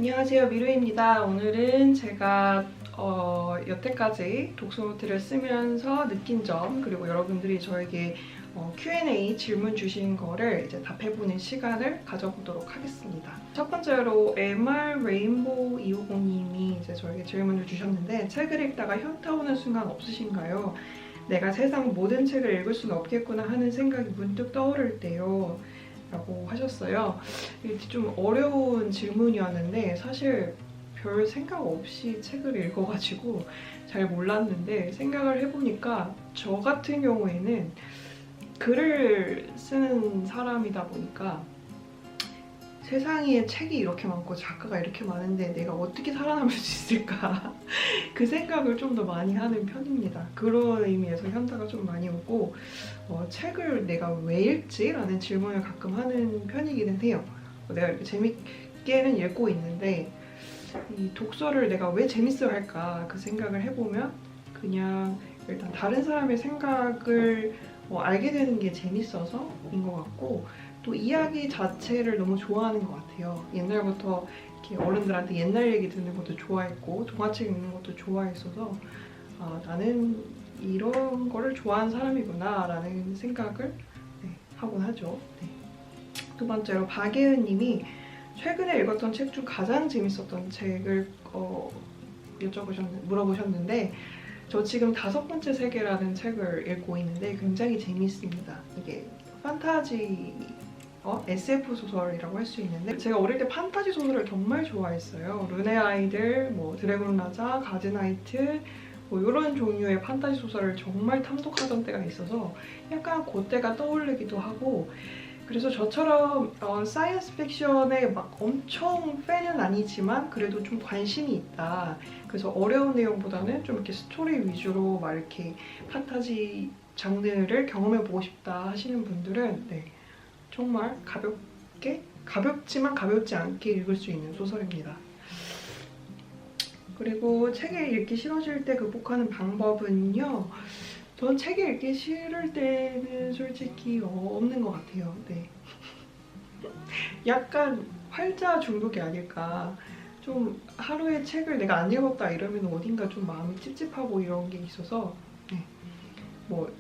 안녕하세요, 미루입니다. 오늘은 제가 여태까지 독서노트를 쓰면서 느낀 점, 그리고 여러분들이 저에게 Q&A 질문 주신 거를 이제 답해보는 시간을 가져보도록 하겠습니다. 첫 번째로 MR 레인보우 250님이 이제 저에게 질문을 주셨는데, 책을 읽다가 현타 오는 순간 없으신가요? 내가 세상 모든 책을 읽을 수는 없겠구나 하는 생각이 문득 떠오를 때요. 라고 하셨어요. 이게 좀 어려운 질문이었는데 사실 별 생각 없이 책을 읽어가지고 잘 몰랐는데, 생각을 해보니까 저 같은 경우에는 글을 쓰는 사람이다 보니까 세상에 책이 이렇게 많고 작가가 이렇게 많은데 내가 어떻게 살아남을 수 있을까 그 생각을 좀 더 많이 하는 편입니다. 그런 의미에서 현타가 좀 많이 오고, 책을 내가 왜 읽지? 라는 질문을 가끔 하는 편이기는 해요. 내가 이렇게 재밌게는 읽고 있는데 이 독서를 내가 왜 재밌어 할까 그 생각을 해보면 그냥 일단 다른 사람의 생각을 알게 되는 게 재밌어서인 것 같고, 또 이야기 자체를 너무 좋아하는 것 같아요. 옛날부터 이렇게 어른들한테 옛날 얘기 듣는 것도 좋아했고 동화책 읽는 것도 좋아했어서 나는 이런 거를 좋아하는 사람이구나 라는 생각을 하곤 하죠. 네. 두 번째로 박예은 님이 최근에 읽었던 책 중 가장 재밌었던 책을 물어보셨는데, 저 지금 5번째 세계라는 책을 읽고 있는데 굉장히 재밌습니다. 이게 판타지 SF 소설이라고 할 수 있는데, 제가 어릴 때 판타지 소설을 정말 좋아했어요. 룬의 아이들, 드래곤 라자, 가즈나이트 이런 종류의 판타지 소설을 정말 탐독하던 때가 있어서 약간 그때가 떠오르기도 하고, 그래서 저처럼 사이언스 픽션에 막 엄청 팬은 아니지만 그래도 좀 관심이 있다. 그래서 어려운 내용보다는 좀 이렇게 스토리 위주로 막 이렇게 판타지 장르를 경험해보고 싶다 하시는 분들은 정말 가볍지만 가볍지 않게 읽을 수 있는 소설입니다. 그리고 책을 읽기 싫어질 때 극복하는 방법은요, 전 책을 읽기 싫을 때는 솔직히 없는 것 같아요. 네. 약간 활자 중독이 아닐까. 좀 하루에 책을 내가 안 읽었다 이러면 어딘가 좀 마음이 찝찝하고 이런 게 있어서,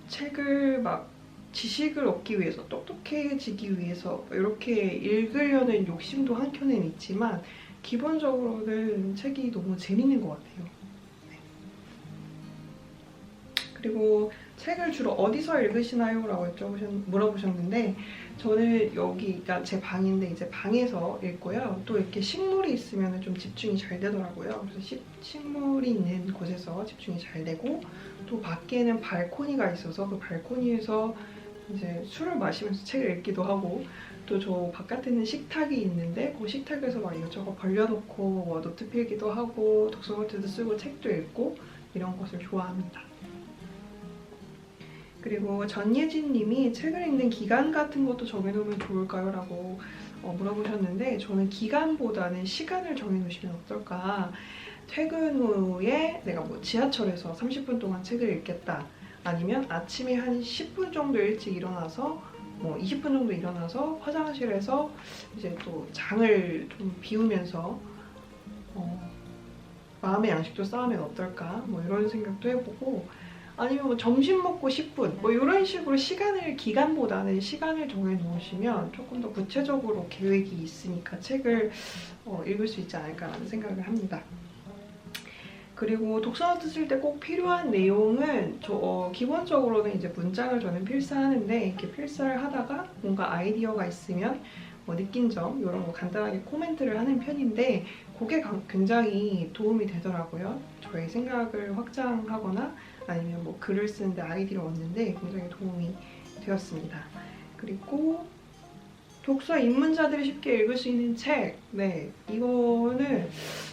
책을 막 지식을 얻기 위해서, 똑똑해지기 위해서 이렇게 읽으려는 욕심도 한켠엔 있지만 기본적으로는 책이 너무 재밌는 것 같아요. 네. 그리고 책을 주로 어디서 읽으시나요? 라고 물어보셨는데, 저는 여기가 제 방인데 이제 방에서 읽고요. 또 이렇게 식물이 있으면 좀 집중이 잘 되더라고요. 그래서 식물이 있는 곳에서 집중이 잘 되고, 또 밖에는 발코니가 있어서 그 발코니에서 이제 술을 마시면서 책을 읽기도 하고, 또 저 바깥에는 식탁이 있는데 그 식탁에서 막 이것저것 벌려놓고 노트 필기도 하고 독서노트도 쓰고 책도 읽고 이런 것을 좋아합니다. 그리고 전예진 님이 책을 읽는 기간 같은 것도 정해놓으면 좋을까요? 라고 물어보셨는데, 저는 기간보다는 시간을 정해놓으시면 어떨까. 퇴근 후에 내가 지하철에서 30분 동안 책을 읽겠다, 아니면 아침에 한 10분 정도 일찍 일어나서 20분 정도 일어나서 화장실에서 이제 또 장을 좀 비우면서 마음의 양식도 쌓으면 어떨까, 이런 생각도 해보고, 아니면 점심 먹고 10분 이런 식으로 기간보다는 시간을 정해 놓으시면 조금 더 구체적으로 계획이 있으니까 책을 읽을 수 있지 않을까라는 생각을 합니다. 그리고 독서노트 쓸 때 꼭 필요한 내용은 기본적으로는 이제 문장을 저는 필사하는데, 이렇게 필사를 하다가 뭔가 아이디어가 있으면 느낀 점 이런 거 간단하게 코멘트를 하는 편인데, 그게 굉장히 도움이 되더라고요. 저의 생각을 확장하거나 아니면 글을 쓰는데 아이디어를 얻는데 굉장히 도움이 되었습니다. 그리고 독서 입문자들이 쉽게 읽을 수 있는 책, 이거는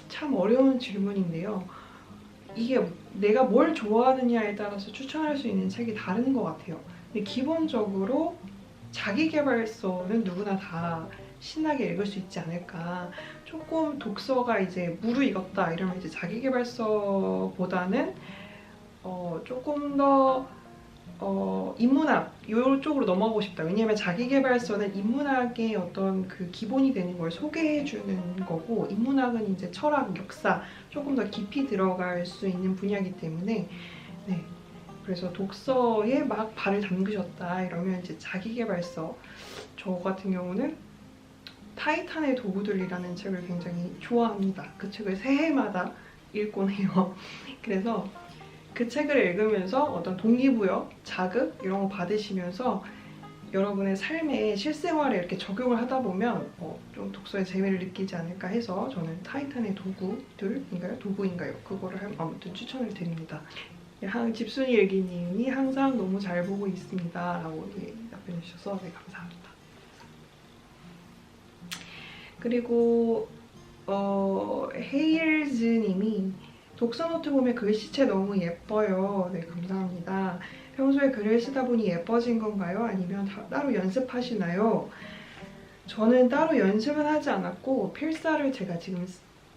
참 어려운 질문인데요. 이게 내가 뭘 좋아하느냐에 따라서 추천할 수 있는 책이 다른 것 같아요. 근데 기본적으로 자기계발서는 누구나 다 신나게 읽을 수 있지 않을까. 조금 독서가 이제 무르익었다 이러면 이제 자기계발서보다는 조금 더 인문학 이쪽으로 넘어가고 싶다. 왜냐하면 자기계발서는 인문학의 어떤 그 기본이 되는 걸 소개해주는 거고, 인문학은 이제 철학, 역사 조금 더 깊이 들어갈 수 있는 분야이기 때문에, 네. 그래서 독서에 막 발을 담그셨다 이러면 이제 자기계발서, 저 같은 경우는 타이탄의 도구들이라는 책을 굉장히 좋아합니다. 그 책을 새해마다 읽곤 해요. 그래서 그 책을 읽으면서 어떤 동기부여, 자극 이런 거 받으시면서 여러분의 삶에 실생활에 이렇게 적용을 하다 보면 좀 독서의 재미를 느끼지 않을까 해서 저는 타이탄의 도구인가요? 그거를 아무튼 추천을 드립니다. 집순이 일기님이 항상 너무 잘 보고 있습니다 라고 답변해 주셔서 네, 감사합니다. 그리고 헤일즈님이 독서노트 보면 글씨체 너무 예뻐요. 네, 감사합니다. 평소에 글을 쓰다 보니 예뻐진 건가요? 아니면 따로 연습하시나요? 저는 따로 연습은 하지 않았고 필사를 제가 지금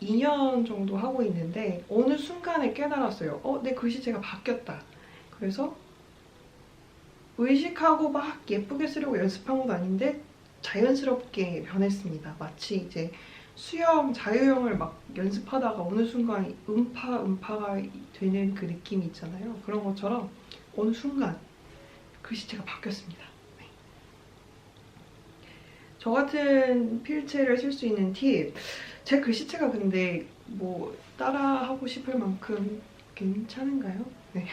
2년 정도 하고 있는데 어느 순간에 깨달았어요. 내 글씨체가 바뀌었다. 그래서 의식하고 막 예쁘게 쓰려고 연습한 것도 아닌데 자연스럽게 변했습니다. 마치 이제 수영, 자유형을 막 연습하다가 어느 순간 음파가 되는 그 느낌이 있잖아요. 그런 것처럼 어느 순간 글씨체가 바뀌었습니다. 네. 저 같은 필체를 쓸 수 있는 팁, 제 글씨체가 근데 뭐 따라하고 싶을 만큼 괜찮은가요? 네.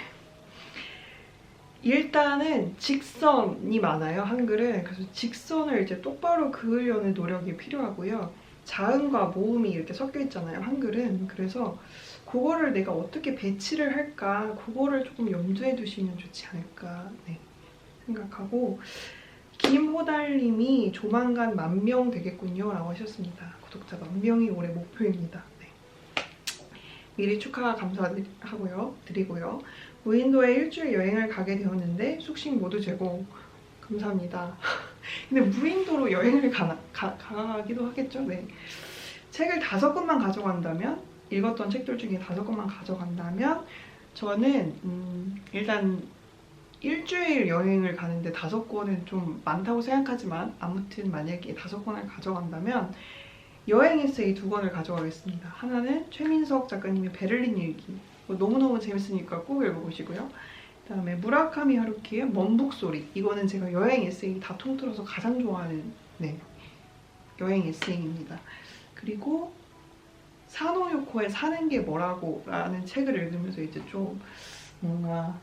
일단은 직선이 많아요, 한글은. 그래서 직선을 이제 똑바로 그으려는 노력이 필요하고요. 자음과 모음이 이렇게 섞여 있잖아요, 한글은. 그래서 그거를 내가 어떻게 배치를 할까, 그거를 조금 염두에 두시면 좋지 않을까 생각하고, 김호달님이 조만간 10,000명 되겠군요 라고 하셨습니다. 구독자 10,000명이 올해 목표입니다. 네. 미리 축하 드리고요. 무인도에 일주일 여행을 가게 되었는데 숙식 모두 제공. 감사합니다. 근데 무인도로 여행을 가기도 하겠죠? 네. 책을 5권만 가져간다면, 읽었던 책들 중에 5권만 가져간다면 저는 일단 일주일 여행을 가는데 5권은 좀 많다고 생각하지만 아무튼 만약에 5권을 가져간다면 여행 에세이 2권을 가져가겠습니다. 하나는 최민석 작가님의 베를린 일기. 너무너무 재밌으니까 꼭 읽어보시고요. 그다음에 무라카미 하루키의 먼북소리. 이거는 제가 여행 에세이 다 통틀어서 가장 좋아하는 여행 에세이입니다. 그리고 사노요코의 사는 게 뭐라고 라는 책을 읽으면서 이제 좀 뭔가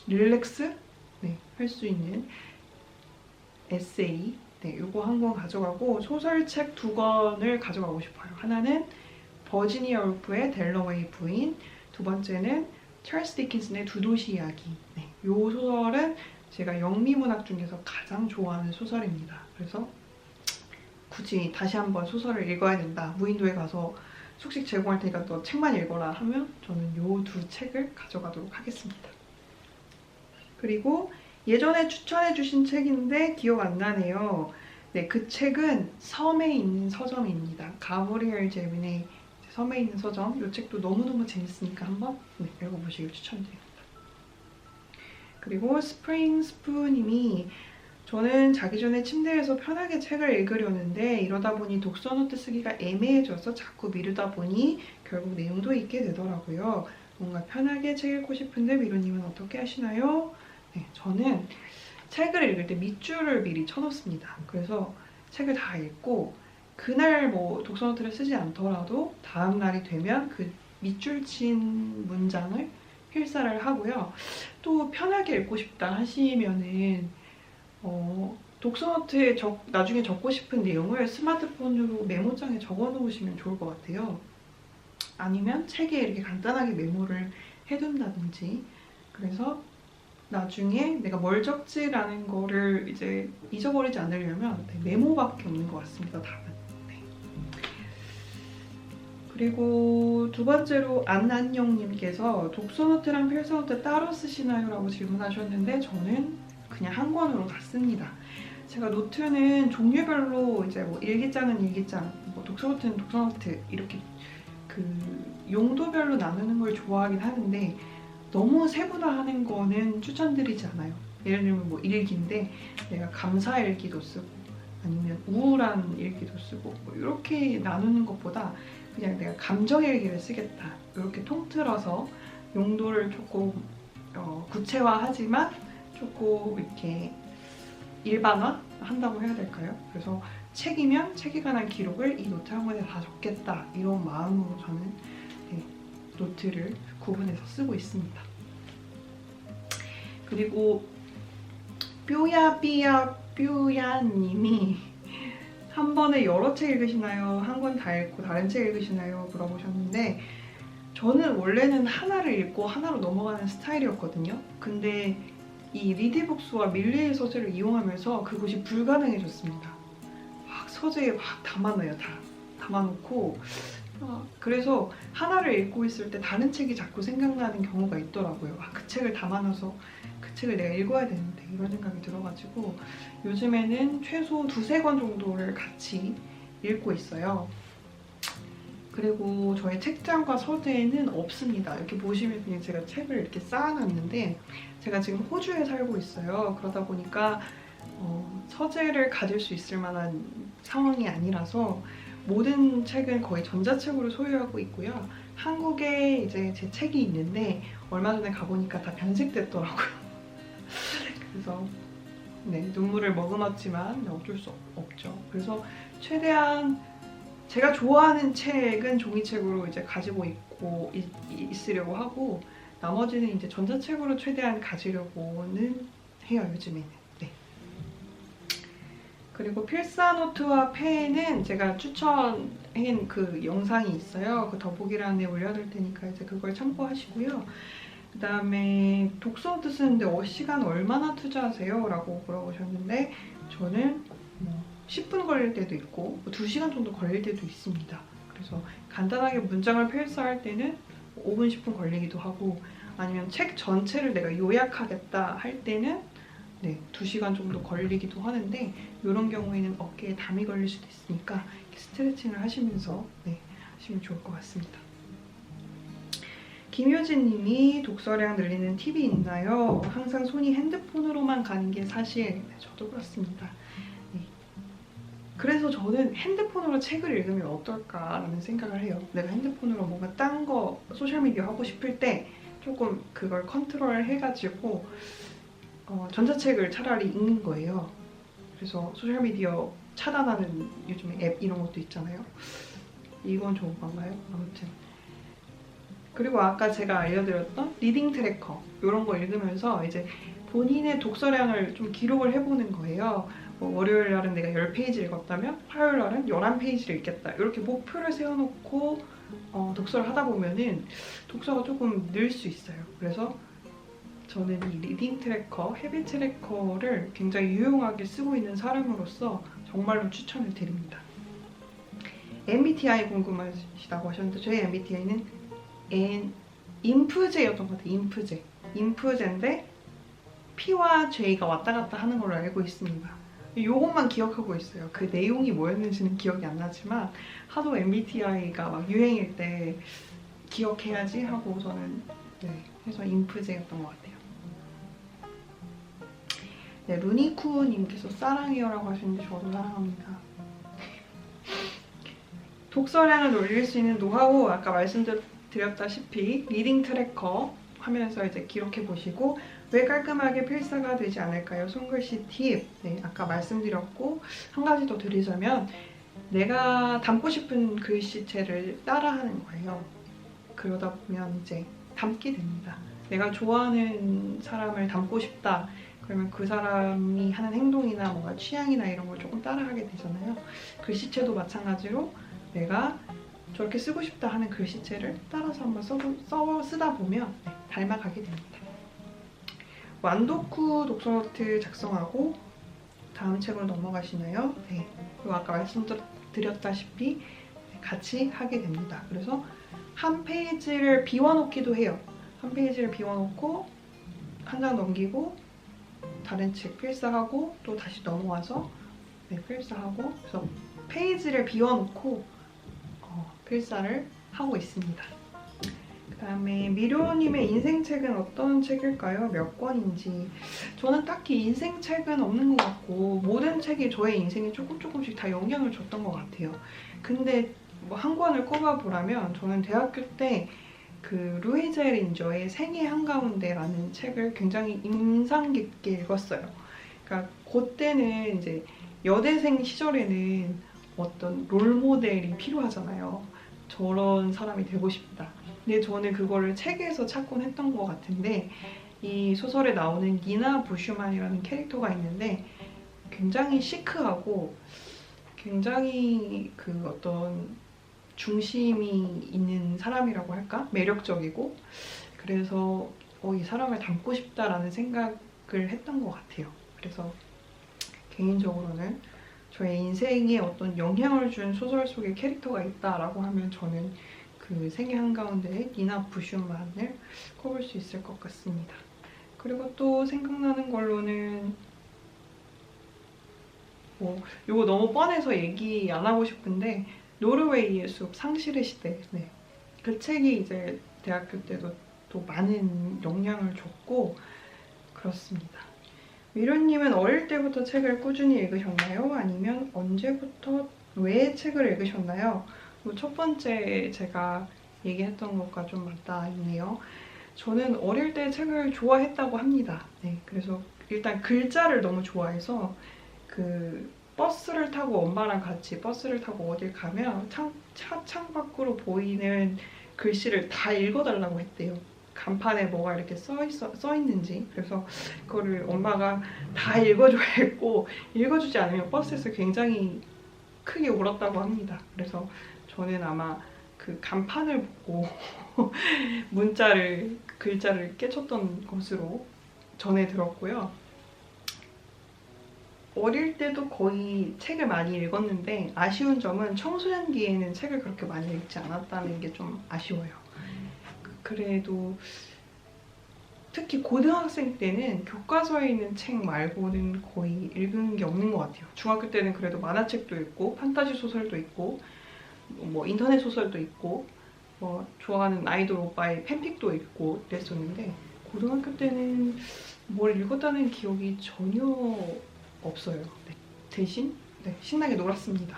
릴렉스? 할 수 있는 에세이. 요거 한 권 가져가고 소설책 2권을 가져가고 싶어요. 하나는 버지니아 울프의 델러웨이 부인, 두 번째는 찰스 디킨슨의 두 도시 이야기. 이 소설은 제가 영미문학 중에서 가장 좋아하는 소설입니다. 그래서 굳이 다시 한번 소설을 읽어야 된다, 무인도에 가서 숙식 제공할 테니까 너 책만 읽어라 하면 저는 이 2 책을 가져가도록 하겠습니다. 그리고 예전에 추천해주신 책인데 기억 안 나네요. 그 책은 섬에 있는 서점입니다. 가브리엘 제빈의 섬에 있는 서점. 이 책도 너무너무 재밌으니까 한번 읽어보시길 추천드립니다. 그리고 스프링 스프님이 저는 자기 전에 침대에서 편하게 책을 읽으려는데 이러다 보니 독서노트 쓰기가 애매해져서 자꾸 미루다 보니 결국 내용도 잊게 되더라고요. 뭔가 편하게 책 읽고 싶은데 미루님은 어떻게 하시나요? 저는 책을 읽을 때 밑줄을 미리 쳐놓습니다. 그래서 책을 다 읽고 그날 뭐 독서노트를 쓰지 않더라도 다음 날이 되면 그 밑줄 친 문장을 필사를 하고요. 또 편하게 읽고 싶다 하시면은 독서노트에 나중에 적고 싶은 내용을 스마트폰으로 메모장에 적어 놓으시면 좋을 것 같아요. 아니면 책에 이렇게 간단하게 메모를 해둔다든지. 그래서 나중에 내가 뭘 적지라는 거를 이제 잊어버리지 않으려면 메모밖에 없는 것 같습니다, 답은. 그리고 두 번째로 안안영님께서 독서노트랑 필사노트 따로 쓰시나요? 라고 질문하셨는데 저는 그냥 한 권으로 다 씁니다. 제가 노트는 종류별로 이제 뭐 일기장은 일기장, 뭐 독서노트는 독서노트 이렇게 그 용도별로 나누는 걸 좋아하긴 하는데 너무 세분화하는 거는 추천드리지 않아요. 예를 들면 뭐 일기인데 내가 감사 일기도 쓰고 아니면 우울한 일기도 쓰고 뭐 이렇게 나누는 것보다 그냥 내가 감정 일기를 쓰겠다 이렇게 통틀어서 용도를 조금 구체화하지만 조금 이렇게 일반화 한다고 해야 될까요? 그래서 책이면 책에 관한 기록을 이 노트 한 권에 다 적겠다 이런 마음으로 저는 노트를 구분해서 쓰고 있습니다. 그리고 뾰야님이 한 번에 여러 책 읽으시나요? 한 권 다 읽고 다른 책 읽으시나요? 물어보셨는데 저는 원래는 하나를 읽고 하나로 넘어가는 스타일이었거든요. 근데 이 리디북스와 밀리의 서재를 이용하면서 그것이 불가능해졌습니다. 막 서재에 막 담아놔요. 다 담아놓고 그래서 하나를 읽고 있을 때 다른 책이 자꾸 생각나는 경우가 있더라고요. 그 책을 담아놔서 그 책을 내가 읽어야 되는데 이런 생각이 들어가지고 요즘에는 최소 2-3권 정도를 같이 읽고 있어요. 그리고 저의 책장과 서재에는 없습니다. 이렇게 보시면 그냥 제가 책을 이렇게 쌓아놨는데 제가 지금 호주에 살고 있어요. 그러다 보니까 서재를 가질 수 있을 만한 상황이 아니라서 모든 책은 거의 전자책으로 소유하고 있고요. 한국에 이제 제 책이 있는데 얼마 전에 가보니까 다 변색됐더라고요. 그래서 눈물을 머금었지만 어쩔 수 없죠. 그래서 최대한 제가 좋아하는 책은 종이책으로 이제 가지고 있으려고 하고 나머지는 이제 전자책으로 최대한 가지려고는 해요, 요즘에는. 그리고 필사노트와 펜은 제가 추천한 그 영상이 있어요. 그 더보기란에 올려둘 테니까 이제 그걸 참고하시고요. 그 다음에 독서노트 쓰는데 시간 얼마나 투자하세요? 라고 물어보셨는데 저는 10분 걸릴 때도 있고 2시간 정도 걸릴 때도 있습니다. 그래서 간단하게 문장을 필사할 때는 5분, 10분 걸리기도 하고 아니면 책 전체를 내가 요약하겠다 할 때는 2시간 정도 걸리기도 하는데 이런 경우에는 어깨에 담이 걸릴 수도 있으니까 스트레칭을 하시면서 하시면 좋을 것 같습니다. 김효진 님이 독서량 늘리는 팁이 있나요? 항상 손이 핸드폰으로만 가는 게 사실 저도 그렇습니다. 그래서 저는 핸드폰으로 책을 읽으면 어떨까라는 생각을 해요. 내가 핸드폰으로 뭔가 딴 거 소셜미디어 하고 싶을 때 조금 그걸 컨트롤 해가지고 전자책을 차라리 읽는 거예요. 그래서 소셜미디어 차단하는 요즘에 앱 이런 것도 있잖아요. 이건 좋은 건가요? 아무튼 그리고 아까 제가 알려드렸던 리딩 트래커 이런 거 읽으면서 이제 본인의 독서량을 좀 기록을 해보는 거예요. 월요일 날은 내가 10페이지 읽었다면 화요일 날은 11페이지를 읽겠다. 이렇게 목표를 세워놓고 독서를 하다 보면은 독서가 조금 늘 수 있어요. 그래서 저는 이 리딩 트래커, 헤비 트래커를 굉장히 유용하게 쓰고 있는 사람으로서 정말로 추천을 드립니다. MBTI 궁금하시다고 하셨는데 저희 MBTI는 인프제였던 것 같아요. 인프제인데 P와 J가 왔다 갔다 하는 걸로 알고 있습니다. 요것만 기억하고 있어요. 그 내용이 뭐였는지는 기억이 안 나지만 하도 MBTI가 막 유행일 때 기억해야지 하고 저는 해서 인프제였던 것 같아요. 루니쿠님께서 사랑해요라고 하시는데 저도 사랑합니다. 독서량을 올릴 수 있는 노하우 아까 말씀드렸다시피 리딩 트래커 하면서 이제 기록해 보시고 왜 깔끔하게 필사가 되지 않을까요? 손글씨 팁 아까 말씀드렸고 한 가지 더 드리자면 내가 담고 싶은 글씨체를 따라하는 거예요. 그러다 보면 이제 담게 됩니다. 내가 좋아하는 사람을 담고 싶다 그러면 그 사람이 하는 행동이나 뭔가 취향이나 이런 걸 조금 따라하게 되잖아요. 글씨체도 마찬가지로 내가 저렇게 쓰고 싶다 하는 글씨체를 따라서 한번 쓰다 보면 닮아가게 됩니다. 완도쿠 독서노트 작성하고 다음 책으로 넘어가시나요? 그리고 아까 말씀드렸다시피 같이 하게 됩니다. 그래서 한 페이지를 비워놓기도 해요. 한 페이지를 비워놓고 한 장 넘기고 다른 책 필사하고 또 다시 넘어와서 필사하고 그래서 페이지를 비워놓고 필사를 하고 있습니다. 그 그다음에 미료님의 인생책은 어떤 책일까요? 몇 권인지. 저는 딱히 인생책은 없는 것 같고 모든 책이 저의 인생에 조금씩 다 영향을 줬던 것 같아요. 근데 뭐 한 권을 꼽아보라면 저는 대학교 때 그 루이제 린저의 생애 한가운데라는 책을 굉장히 인상 깊게 읽었어요. 그러니까 그때는 이제 여대생 시절에는 어떤 롤모델이 필요하잖아요. 저런 사람이 되고 싶다. 근데 저는 그거를 책에서 찾곤 했던 것 같은데 이 소설에 나오는 니나 부슈만이라는 캐릭터가 있는데 굉장히 시크하고 굉장히 그 어떤 중심이 있는 사람이라고 할까? 매력적이고 그래서 이 사람을 닮고 싶다라는 생각을 했던 것 같아요. 그래서 개인적으로는 저의 인생에 어떤 영향을 준 소설 속에 캐릭터가 있다라고 하면 저는 그 생애 한가운데 니나 부슈만을 꼽을 수 있을 것 같습니다. 그리고 또 생각나는 걸로는 이거 너무 뻔해서 얘기 안 하고 싶은데 노르웨이의 숲, 상실의 시대. 네. 그 책이 이제 대학교 때도 또 많은 영향을 줬고 그렇습니다. 미로님은 어릴 때부터 책을 꾸준히 읽으셨나요? 아니면 언제부터 왜 책을 읽으셨나요? 첫 번째 제가 얘기했던 것과 좀 맞닿아 있네요. 저는 어릴 때 책을 좋아했다고 합니다. 네, 그래서 일단 글자를 너무 좋아해서 그 버스를 타고 엄마랑 같이 버스를 타고 어딜 가면 차창 밖으로 보이는 글씨를 다 읽어달라고 했대요. 간판에 뭐가 이렇게 써 있는지. 그래서 그거를 엄마가 다 읽어줘야 했고 읽어주지 않으면 버스에서 굉장히 크게 울었다고 합니다. 그래서 저는 아마 그 간판을 보고 글자를 깨쳤던 것으로 전해 들었고요. 어릴 때도 거의 책을 많이 읽었는데 아쉬운 점은 청소년기에는 책을 그렇게 많이 읽지 않았다는 게 좀 아쉬워요. 그래도 특히 고등학생 때는 교과서에 있는 책 말고는 거의 읽은 게 없는 것 같아요. 중학교 때는 그래도 만화책도 읽고 판타지 소설도 있고 뭐 인터넷 소설도 있고 뭐 좋아하는 아이돌 오빠의 팬픽도 읽고 그랬었는데 고등학교 때는 뭘 읽었다는 기억이 전혀 없어요. 네. 대신 신나게 놀았습니다.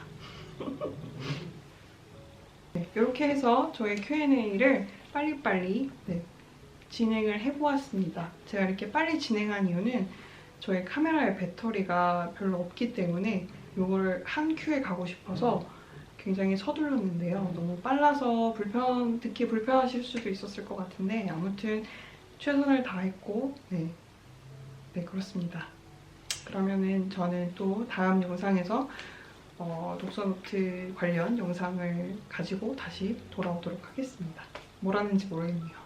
네, 이렇게 해서 저의 Q&A를 빨리빨리 진행을 해보았습니다. 제가 이렇게 빨리 진행한 이유는 저의 카메라의 배터리가 별로 없기 때문에 이걸 한 큐에 가고 싶어서 굉장히 서둘렀는데요. 너무 빨라서 듣기 불편하실 수도 있었을 것 같은데 아무튼 최선을 다했고 네 그렇습니다. 그러면은 저는 또 다음 영상에서 독서노트 관련 영상을 가지고 다시 돌아오도록 하겠습니다. 뭘 하는지 모르겠네요.